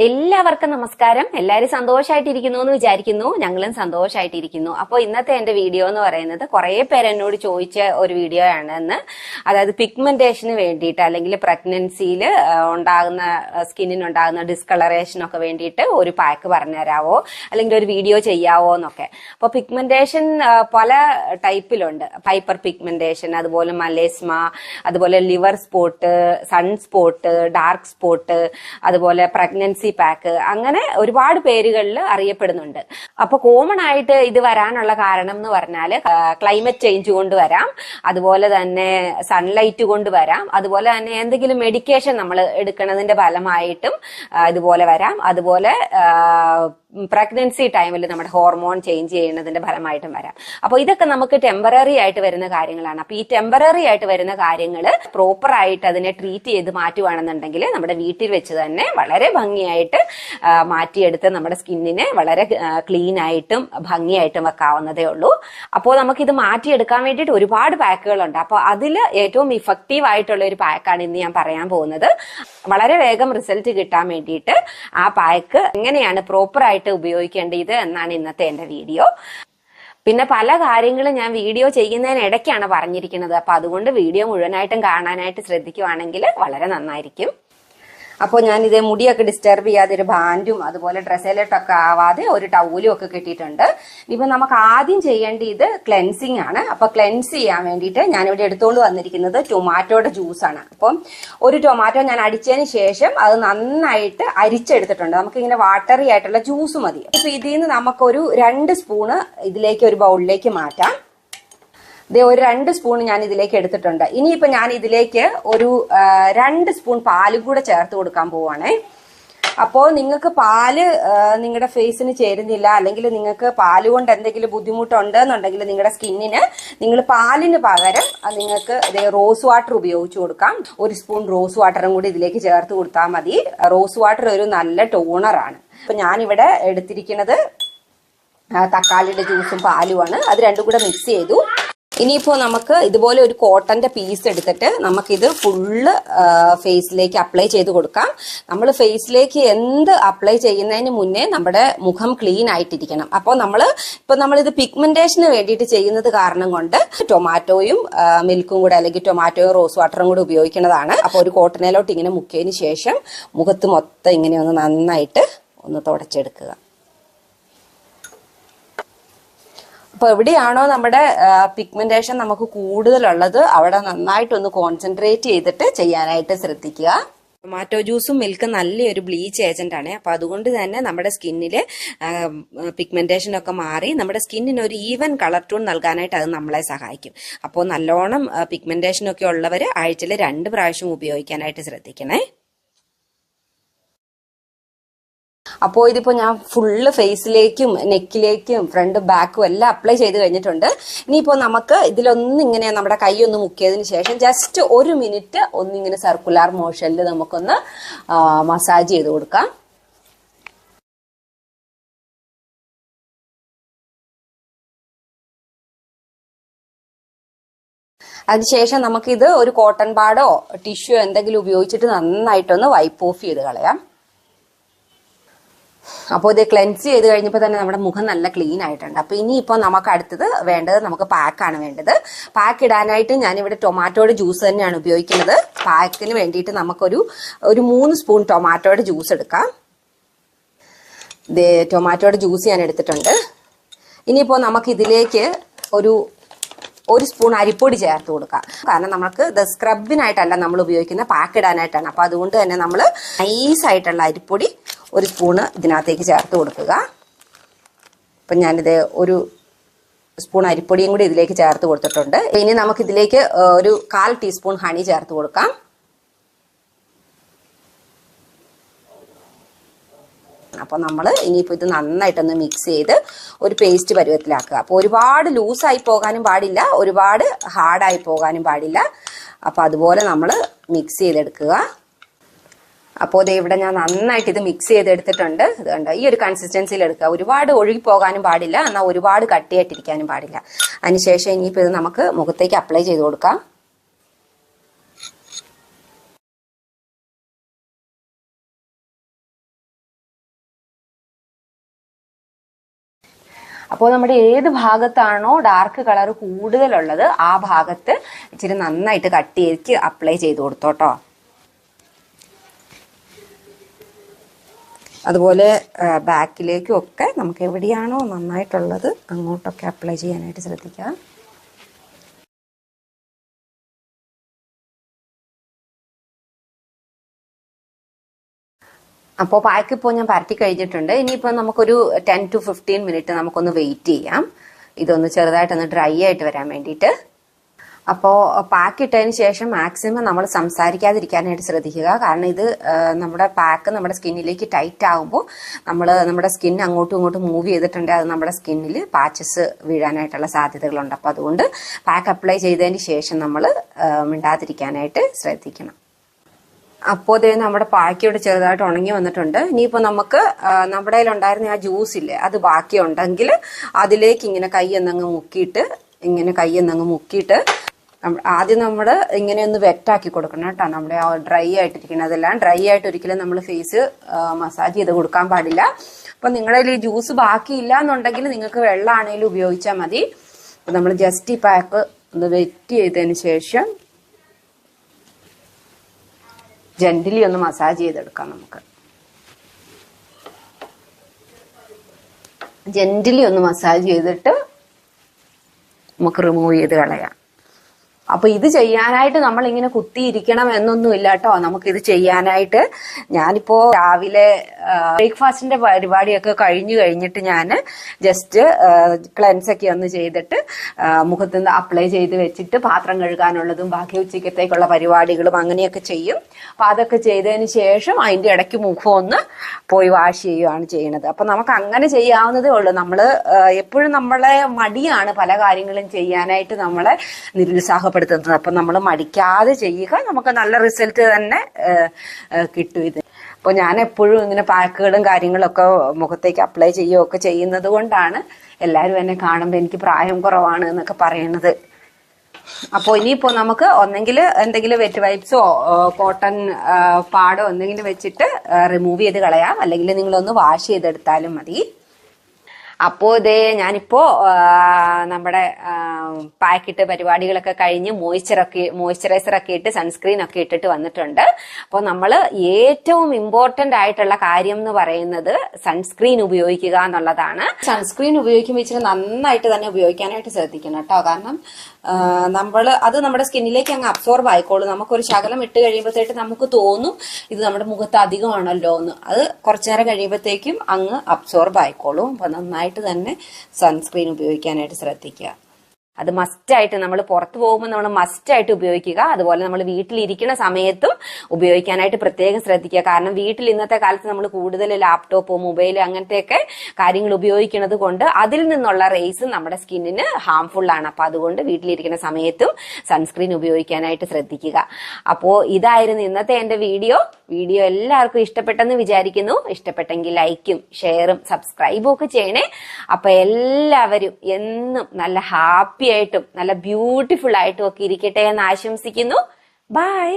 എല്ലാവർക്കും നമസ്കാരം. എല്ലാവരും സന്തോഷമായിട്ടിരിക്കുന്നു എന്ന് വിചാരിക്കുന്നു. ഞങ്ങളും സന്തോഷമായിട്ടിരിക്കുന്നു. അപ്പോൾ ഇന്നത്തെ എന്റെ വീഡിയോ എന്ന് പറയുന്നത് കുറെ പേര് എന്നോട് ചോദിച്ച ഒരു വീഡിയോ ആണെന്ന്. അതായത് പിഗ്മെന്റേഷന് വേണ്ടിയിട്ട് അല്ലെങ്കിൽ പ്രഗ്നൻസിയിൽ ഉണ്ടാകുന്ന സ്കിന്നിനുണ്ടാകുന്ന ഡിസ്കളറേഷനൊക്കെ വേണ്ടിയിട്ട് ഒരു പാക്ക് പറഞ്ഞുതരാവോ അല്ലെങ്കിൽ ഒരു വീഡിയോ ചെയ്യാവോ എന്നൊക്കെ. അപ്പോൾ പിഗ്മെന്റേഷൻ പല ടൈപ്പിലുണ്ട്. ഹൈപ്പർ പിഗ്മെന്റേഷൻ, അതുപോലെ മലേസ്മ, അതുപോലെ liver spot, sun spot, dark spot, അതുപോലെ പ്രഗ്നൻസി പാക്ക്, അങ്ങനെ ഒരുപാട് പേരുകളിൽ അറിയപ്പെടുന്നുണ്ട്. അപ്പൊ കോമൺ ആയിട്ട് ഇത് വരാനുള്ള കാരണം എന്ന് പറഞ്ഞാല് ക്ലൈമറ്റ് ചേഞ്ച് കൊണ്ട് വരാം, അതുപോലെ തന്നെ സൺലൈറ്റ് കൊണ്ട് വരാം, അതുപോലെ തന്നെ എന്തെങ്കിലും മെഡിക്കേഷൻ നമ്മൾ എടുക്കുന്നതിന്റെ ഫലമായിട്ടും ഇതുപോലെ വരാം, അതുപോലെ പ്രഗ്നൻസി ടൈമിൽ നമ്മുടെ ഹോർമോൺ ചേഞ്ച് ചെയ്യുന്നതിന്റെ ഫലമായിട്ടും വരാം. അപ്പോൾ ഇതൊക്കെ നമുക്ക് ടെമ്പററി ആയിട്ട് വരുന്ന കാര്യങ്ങളാണ്. അപ്പൊ ഈ ടെമ്പററി ആയിട്ട് വരുന്ന കാര്യങ്ങൾ പ്രോപ്പർ ആയിട്ട് അതിനെ ട്രീറ്റ് ചെയ്ത് മാറ്റുവാണെന്നുണ്ടെങ്കിൽ നമ്മുടെ വീട്ടിൽ വെച്ച് തന്നെ വളരെ ഭംഗിയായിട്ട് മാറ്റിയെടുത്ത് നമ്മുടെ സ്കിന്നിനെ വളരെ ക്ലീൻ ആയിട്ടും ഭംഗിയായിട്ടും വെക്കാവുന്നതേ ഉള്ളൂ. അപ്പോൾ നമുക്കിത് മാറ്റിയെടുക്കാൻ വേണ്ടിയിട്ട് ഒരുപാട് പാക്കുകളുണ്ട്. അപ്പോൾ അതിൽ ഏറ്റവും ഇഫക്റ്റീവ് ആയിട്ടുള്ള ഒരു പാക്കാണ് ഇന്ന് ഞാൻ പറയാൻ പോകുന്നത്. വളരെ വേഗം റിസൾട്ട് കിട്ടാൻ വേണ്ടിയിട്ട് ആ പാക്ക് എങ്ങനെയാണ് പ്രോപ്പർ ആയിട്ട് ഉപയോഗിക്കേണ്ടത് എന്നാണ് ഇന്നത്തെ എന്റെ വീഡിയോ. പിന്നെ പല കാര്യങ്ങളും ഞാൻ വീഡിയോ ചെയ്യുന്നതിനിടയ്ക്കാണ് പറഞ്ഞിരിക്കുന്നത്. അപ്പൊ അതുകൊണ്ട് വീഡിയോ മുഴുവനായിട്ടും കാണാനായിട്ട് ശ്രദ്ധിക്കുവാണെങ്കിൽ വളരെ നന്നായിരിക്കും. അപ്പോൾ ഞാൻ ഇതേ മുടിയൊക്കെ ഡിസ്റ്റർബ് ചെയ്യാതെ ഒരു ബാൻഡും അതുപോലെ ഡ്രസ്സേലിട്ടൊക്കെ ആവാതെ ഒരു ടൗലും ഒക്കെ കിട്ടിയിട്ടുണ്ട്. ഇപ്പൊ നമുക്ക് ആദ്യം ചെയ്യേണ്ടത് ഇത് ക്ലെൻസിങ് ആണ്. അപ്പൊ ക്ലെൻസ് ചെയ്യാൻ വേണ്ടിയിട്ട് ഞാനിവിടെ എടുത്തുകൊണ്ട് വന്നിരിക്കുന്നത് ടൊമാറ്റോയുടെ ജ്യൂസാണ്. അപ്പം ഒരു ടൊമാറ്റോ ഞാൻ അടിച്ചതിന് ശേഷം അത് നന്നായിട്ട് അരിച്ചെടുത്തിട്ടുണ്ട്. നമുക്കിങ്ങനെ വാട്ടറി ആയിട്ടുള്ള ജ്യൂസ് മതി. അപ്പൊ ഇതിൽ നിന്ന് നമുക്കൊരു 2 സ്പൂണ് ഇതിലേക്ക് ഒരു ബൗളിലേക്ക് മാറ്റാം. ഒരു 2 സ്പൂൺ ഞാൻ ഇതിലേക്ക് എടുത്തിട്ടുണ്ട്. ഇനിയിപ്പോ ഞാൻ ഇതിലേക്ക് ഒരു 2 സ്പൂൺ പാലും കൂടെ ചേർത്ത് കൊടുക്കാൻ പോവാണേ. അപ്പോൾ നിങ്ങൾക്ക് പാല് നിങ്ങളുടെ ഫേസിന് ചേരുന്നില്ല, അല്ലെങ്കിൽ നിങ്ങൾക്ക് പാല് കൊണ്ട് എന്തെങ്കിലും ബുദ്ധിമുട്ടുണ്ട് എന്നുണ്ടെങ്കിൽ നിങ്ങളുടെ സ്കിന്നിന് നിങ്ങൾ പാലിന് പകരം നിങ്ങൾക്ക് റോസ് വാട്ടർ ഉപയോഗിച്ച് കൊടുക്കാം. 1 സ്പൂൺ റോസ് വാട്ടറും കൂടി ഇതിലേക്ക് ചേർത്ത് കൊടുത്താൽ മതി. റോസ് വാട്ടർ ഒരു നല്ല ടോണറാണ്. അപ്പൊ ഞാനിവിടെ എടുത്തിരിക്കുന്നത് തക്കാളിയുടെ ജ്യൂസും പാലുമാണ്. അത് രണ്ടും കൂടെ മിക്സ് ചെയ്തു. ഇനിയിപ്പോ നമുക്ക് ഇതുപോലെ ഒരു കോട്ടന്റെ പീസ് എടുത്തിട്ട് നമുക്കിത് ഫുള്ള് ഫേസിലേക്ക് അപ്ലൈ ചെയ്ത് കൊടുക്കാം. നമ്മൾ ഫേസിലേക്ക് എന്ത് അപ്ലൈ ചെയ്യുന്നതിന് മുന്നേ നമ്മുടെ മുഖം ക്ലീൻ ആയിട്ടിരിക്കണം. അപ്പോൾ നമ്മളിത് പിഗ്മെന്റേഷന് വേണ്ടിയിട്ട് ചെയ്യുന്നത് കാരണം കൊണ്ട് ടൊമാറ്റോയും മിൽക്കും കൂടെ അല്ലെങ്കിൽ ടൊമാറ്റോയും റോസ് വാട്ടറും കൂടെ ഉപയോഗിക്കുന്നതാണ്. അപ്പോൾ ഒരു കോട്ടനയിലോട്ട് ഇങ്ങനെ മുക്കിയതിന് ശേഷം മുഖത്ത് മൊത്തം ഇങ്ങനെ ഒന്ന് നന്നായിട്ട് ഒന്ന് തുടച്ചെടുക്കുക. അപ്പൊ എവിടെയാണോ നമ്മുടെ പിഗ്മെന്റേഷൻ നമുക്ക് കൂടുതലുള്ളത് അവിടെ നന്നായിട്ടൊന്ന് കോൺസെൻട്രേറ്റ് ചെയ്തിട്ട് ചെയ്യാനായിട്ട് ശ്രദ്ധിക്കുക. ടൊമാറ്റോ ജ്യൂസും മിൽക്കും നല്ലൊരു ബ്ലീച്ച് ഏജന്റ് ആണ്. അപ്പൊ അതുകൊണ്ട് തന്നെ നമ്മുടെ സ്കിന്നില് പിഗ്മെന്റേഷൻ ഒക്കെ മാറി നമ്മുടെ സ്കിന്നിന് ഒരു ഈവൻ കളർ ടോൺ നൽകാനായിട്ട് അത് നമ്മളെ സഹായിക്കും. അപ്പോൾ നല്ലോണം പിഗ്മെന്റേഷൻ ഒക്കെ ഉള്ളവര് ആഴ്ചയിൽ 2 പ്രാവശ്യം ഉപയോഗിക്കാനായിട്ട് ശ്രദ്ധിക്കണേ. അപ്പോൾ ഇതിപ്പോ ഞാൻ ഫുള്ള് ഫേസിലേക്കും നെക്കിലേക്കും ഫ്രണ്ടും ബാക്കും എല്ലാം അപ്ലൈ ചെയ്ത് കഴിഞ്ഞിട്ടുണ്ട്. ഇനിയിപ്പോ നമുക്ക് ഇതിലൊന്നിങ്ങനെ നമ്മുടെ കൈ ഒന്ന് മുക്കിയതിന് ശേഷം ജസ്റ്റ് 1 മിനിറ്റ് ഒന്നിങ്ങനെ സർക്കുലർ മോഷനിൽ നമുക്കൊന്ന് മസാജ് ചെയ്ത് കൊടുക്കാം. അതിനുശേഷം നമുക്കിത് ഒരു കോട്ടൺ പാഡോ ടിഷ്യൂ എന്തെങ്കിലും ഉപയോഗിച്ചിട്ട് നന്നായിട്ടൊന്ന് വൈപ്പ് ഓഫ് ചെയ്ത് കളയാം. അപ്പോൾ ഇത് ക്ലെൻസ് ചെയ്ത് കഴിഞ്ഞപ്പോൾ തന്നെ നമ്മുടെ മുഖം നല്ല ക്ലീൻ ആയിട്ടുണ്ട്. അപ്പൊ ഇനിയിപ്പോൾ നമുക്ക് അടുത്തത് വേണ്ടത് നമുക്ക് പാക്കാണ് വേണ്ടത്. പാക്ക് ഇടാനായിട്ട് ഞാനിവിടെ ടൊമാറ്റോയുടെ ജ്യൂസ് തന്നെയാണ് ഉപയോഗിക്കുന്നത്. പാക്കിന് വേണ്ടിയിട്ട് നമുക്കൊരു 3 സ്പൂൺ ടൊമാറ്റോയുടെ ജ്യൂസ് എടുക്കാം. ടൊമാറ്റോയുടെ ജ്യൂസ് ഞാൻ എടുത്തിട്ടുണ്ട്. ഇനിയിപ്പോൾ നമുക്ക് ഇതിലേക്ക് ഒരു സ്പൂൺ അരിപ്പൊടി ചേർത്ത് കൊടുക്കാം. കാരണം നമുക്ക് ഇത് സ്ക്രബിനായിട്ടല്ല നമ്മൾ ഉപയോഗിക്കുന്ന, പാക്ക് ഇടാനായിട്ടാണ്. അപ്പൊ അതുകൊണ്ട് തന്നെ നമ്മൾ നൈസായിട്ടുള്ള അരിപ്പൊടി 1 സ്പൂണ് ഇതിനകത്തേക്ക് ചേർത്ത് കൊടുക്കുക. അപ്പം ഞാനിത് 1 സ്പൂൺ അരിപ്പൊടിയും കൂടി ഇതിലേക്ക് ചേർത്ത് കൊടുത്തിട്ടുണ്ട്. ഇനി നമുക്ക് ഇതിലേക്ക് ഒരു 1/4 ടീസ്പൂൺ ഹണി ചേർത്ത് കൊടുക്കാം. അപ്പോൾ നമ്മൾ ഇനിയിപ്പോൾ ഇത് നന്നായിട്ടൊന്ന് മിക്സ് ചെയ്ത് ഒരു പേസ്റ്റ് പരുവത്തിലാക്കുക. അപ്പോൾ ഒരുപാട് ലൂസായി പോകാനും പാടില്ല, ഒരുപാട് ഹാർഡായി പോകാനും പാടില്ല. അപ്പോൾ അതുപോലെ നമ്മൾ മിക്സ് ചെയ്തെടുക്കുക. അപ്പോൾ ഇവിടെ ഞാൻ നന്നായിട്ട് ഇത് മിക്സ് ചെയ്തെടുത്തിട്ടുണ്ട്. ഇതുണ്ട്, ഈ ഒരു കൺസിസ്റ്റൻസിയിൽ എടുക്കുക. ഒരുപാട് ഒഴുകി പോകാനും പാടില്ല, എന്നാൽ ഒരുപാട് കട്ടിയായിട്ടിരിക്കാനും പാടില്ല. അതിനുശേഷം ഇനിയിപ്പോൾ ഇത് നമുക്ക് മുഖത്തേക്ക് അപ്ലൈ ചെയ്ത് കൊടുക്കാം. അപ്പോൾ നമ്മുടെ ഏത് ഭാഗത്താണോ ഡാർക്ക് കളർ കൂടുതലുള്ളത് ആ ഭാഗത്ത് ഇച്ചിരി നന്നായിട്ട് കട്ടിയേക്ക് അപ്ലൈ ചെയ്ത് കൊടുത്തോട്ടോ. അതുപോലെ ബാക്കിലേക്കും ഒക്കെ നമുക്ക് എവിടെയാണോ നന്നായിട്ടുള്ളത് അങ്ങോട്ടൊക്കെ അപ്ലൈ ചെയ്യാനായിട്ട് ശ്രദ്ധിക്കാം. അപ്പോൾ പാക്ക് ഇപ്പോൾ ഞാൻ പരട്ടി കഴിഞ്ഞിട്ടുണ്ട്. ഇനിയിപ്പോൾ നമുക്കൊരു 10 to 15 മിനിറ്റ് നമുക്കൊന്ന് വെയിറ്റ് ചെയ്യാം, ഇതൊന്ന് ചെറുതായിട്ടൊന്ന് ഡ്രൈ ആയിട്ട് വരാൻ വേണ്ടിയിട്ട്. അപ്പോൾ പാക്ക് ഇട്ടതിന് ശേഷം മാക്സിമം നമ്മൾ സംസാരിക്കാതിരിക്കാനായിട്ട് ശ്രദ്ധിക്കുക. കാരണം ഇത് നമ്മുടെ പാക്ക് നമ്മുടെ സ്കിന്നിലേക്ക് ടൈറ്റ് ആകുമ്പോൾ നമ്മുടെ സ്കിൻ അങ്ങോട്ടും ഇങ്ങോട്ടും മൂവ് ചെയ്തിട്ടുണ്ടെങ്കിൽ അത് നമ്മുടെ സ്കിന്നിൽ പാച്ചസ് വീഴാനായിട്ടുള്ള സാധ്യതകളുണ്ട്. അപ്പോൾ അതുകൊണ്ട് പാക്ക് അപ്ലൈ ചെയ്തതിന് ശേഷം നമ്മൾ മിണ്ടാതിരിക്കാനായിട്ട് ശ്രദ്ധിക്കണം. അപ്പോൾ ഇതേ നമ്മുടെ പാക്കിയോട് ചെറുതായിട്ട് ഉണങ്ങി വന്നിട്ടുണ്ട്. ഇനിയിപ്പോൾ നമുക്ക് നമ്മുടെ കയ്യിലുണ്ടായിരുന്ന ആ ജ്യൂസ് ഇല്ലേ, അത് ബാക്കിയുണ്ടെങ്കിൽ അതിലേക്ക് ഇങ്ങനെ കൈ എന്നങ്ങ് മുക്കിയിട്ട് ആദ്യം നമ്മൾ ഇങ്ങനെ ഒന്ന് വെറ്റാക്കി കൊടുക്കണം കേട്ടോ. നമ്മുടെ ആ ഡ്രൈ ആയിട്ടിരിക്കണം, അതെല്ലാം ഡ്രൈ ആയിട്ട് ഒരിക്കലും നമ്മൾ ഫേസ് മസാജ് ചെയ്ത് കൊടുക്കാൻ പാടില്ല. അപ്പൊ നിങ്ങളുടെ ഈ ജ്യൂസ് ബാക്കിയില്ല എന്നുണ്ടെങ്കിൽ നിങ്ങൾക്ക് വെള്ളമാണെങ്കിലും ഉപയോഗിച്ചാൽ മതി. അപ്പൊ നമ്മൾ ജസ്റ്റ് ഈ പാക്ക് ഒന്ന് വെറ്റ് ചെയ്തതിന് ശേഷം ജെന്റിലി ഒന്ന് മസാജ് ചെയ്തെടുക്കാം. നമുക്ക് ജെന്റിലി ഒന്ന് മസാജ് ചെയ്തിട്ട് നമുക്ക് റിമൂവ് ചെയ്ത് കളയാം. അപ്പൊ ഇത് ചെയ്യാനായിട്ട് നമ്മൾ ഇങ്ങനെ കുത്തിയിരിക്കണം എന്നൊന്നുമില്ല കേട്ടോ. നമുക്കിത് ചെയ്യാനായിട്ട് ഞാനിപ്പോ രാവിലെ ബ്രേക്ക്ഫാസ്റ്റിന്റെ പരിപാടിയൊക്കെ കഴിഞ്ഞിട്ട് ഞാൻ ജസ്റ്റ് ക്ലെൻസ് ഒക്കെ ഒന്ന് ചെയ്തിട്ട് മുഖത്ത് നിന്ന് അപ്ലൈ ചെയ്ത് വെച്ചിട്ട് പാത്രം കഴുകാനുള്ളതും ബാക്കി ഉച്ചക്കത്തേക്കുള്ള പരിപാടികളും അങ്ങനെയൊക്കെ ചെയ്യും. അപ്പൊ അതൊക്കെ ചെയ്തതിന് ശേഷം അതിന്റെ ഇടയ്ക്ക് മുഖം ഒന്ന് പോയി വാഷ് ചെയ്യുകയാണ് ചെയ്യുന്നത്. അപ്പൊ നമുക്ക് അങ്ങനെ ചെയ്യാവുന്നതേ ഉള്ളൂ. നമ്മള് എപ്പോഴും നമ്മളെ മടിയാണ് പല കാര്യങ്ങളും ചെയ്യാനായിട്ട് നമ്മളെ നിരുത്സാഹപ്പെടുത്തുന്നത്. അപ്പൊ നമ്മൾ മടിക്കാതെ ചെയ്യുക, നമുക്ക് നല്ല റിസൾട്ട് തന്നെ കിട്ടും ഇത്. അപ്പൊ ഞാൻ എപ്പോഴും ഇങ്ങനെ പാക്കുകളും കാര്യങ്ങളൊക്കെ മുഖത്തേക്ക് അപ്ലൈ ചെയ്യുകയൊക്കെ ചെയ്യുന്നത് കൊണ്ടാണ് എല്ലാവരും എന്നെ കാണുമ്പോൾ എനിക്ക് പ്രായം കുറവാണ് എന്നൊക്കെ പറയണത്. അപ്പോൾ ഇനിയിപ്പോ നമുക്ക് ഒന്നെങ്കിൽ എന്തെങ്കിലും വെറ്റ് വൈപ്സോ കോട്ടൺ പാടോ എന്തെങ്കിലും വെച്ചിട്ട് റിമൂവ് ചെയ്ത് കളയാം, അല്ലെങ്കിൽ നിങ്ങളൊന്ന് വാഷ് ചെയ്തെടുത്താലും മതി. അപ്പോ ഇതേ ഞാനിപ്പോ നമ്മുടെ പാക്കിട്ട് പരിപാടികളൊക്കെ കഴിഞ്ഞ് മോയ്സ്ചറൈസർ ഒക്കെ ഇട്ട് സൺസ്ക്രീൻ ഒക്കെ ഇട്ടിട്ട് വന്നിട്ടുണ്ട്. അപ്പോൾ നമ്മൾ ഏറ്റവും ഇമ്പോർട്ടന്റ് ആയിട്ടുള്ള കാര്യം എന്ന് പറയുന്നത് സൺസ്ക്രീൻ ഉപയോഗിക്കുക എന്നുള്ളതാണ്. സൺസ്ക്രീൻ ഉപയോഗിക്കുമ്പോൾ ഇച്ചിരി നന്നായിട്ട് തന്നെ ഉപയോഗിക്കാനായിട്ട് ശ്രദ്ധിക്കണം കേട്ടോ. കാരണം അത് നമ്മുടെ സ്കിന്നിലേക്ക് അങ്ങ് അബ്സോർബ് ആയിക്കോളും. നമുക്കൊരു ശകലം ഇട്ട് കഴിയുമ്പോഴത്തേക്ക് നമുക്ക് തോന്നും ഇത് നമ്മുടെ മുഖത്ത് അധികമാണല്ലോ എന്ന്. അത് കുറച്ചു നേരം കഴിയുമ്പോഴത്തേക്കും അങ്ങ് അബ്സോർബ് ആയിക്കോളും. അപ്പൊ നന്നായിട്ട് തന്നെ സൺസ്ക്രീൻ ഉപയോഗിക്കാനായിട്ട് ശ്രദ്ധിക്കുക. അത് മസ്റ്റായിട്ട് നമ്മൾ പുറത്തു പോകുമ്പോൾ നമ്മൾ മസ്റ്റായിട്ട് ഉപയോഗിക്കുക. അതുപോലെ നമ്മൾ വീട്ടിലിരിക്കുന്ന സമയത്തും ഉപയോഗിക്കാനായിട്ട് പ്രത്യേകം ശ്രദ്ധിക്കുക. കാരണം വീട്ടിൽ ഇന്നത്തെ കാലത്ത് നമ്മൾ കൂടുതൽ ലാപ്ടോപ്പ് മൊബൈൽ അങ്ങനത്തെയൊക്കെ കാര്യങ്ങൾ ഉപയോഗിക്കുന്നത് കൊണ്ട് അതിൽ നിന്നുള്ള റേസ് നമ്മുടെ സ്കിന്നിന് ഹാംഫുൾ ആണ്. അപ്പൊ അതുകൊണ്ട് വീട്ടിലിരിക്കുന്ന സമയത്തും സൺസ്ക്രീൻ ഉപയോഗിക്കാനായിട്ട് ശ്രദ്ധിക്കുക. അപ്പോൾ ഇതായിരുന്നു ഇന്നത്തെ എന്റെ വീഡിയോ. എല്ലാവർക്കും ഇഷ്ടപ്പെട്ടെന്ന് വിചാരിക്കുന്നു. ഇഷ്ടപ്പെട്ടെങ്കിൽ ലൈക്കും ഷെയറും സബ്സ്ക്രൈബും ഒക്കെ ചെയ്യണേ. അപ്പൊ എല്ലാവരും എന്നും നല്ല ഹാപ്പി ആയിട്ടും നല്ല ബ്യൂട്ടിഫുൾ ആയിട്ടും ഒക്കെ ഇരിക്കട്ടെ എന്ന് ആശംസിക്കുന്നു. ബൈ.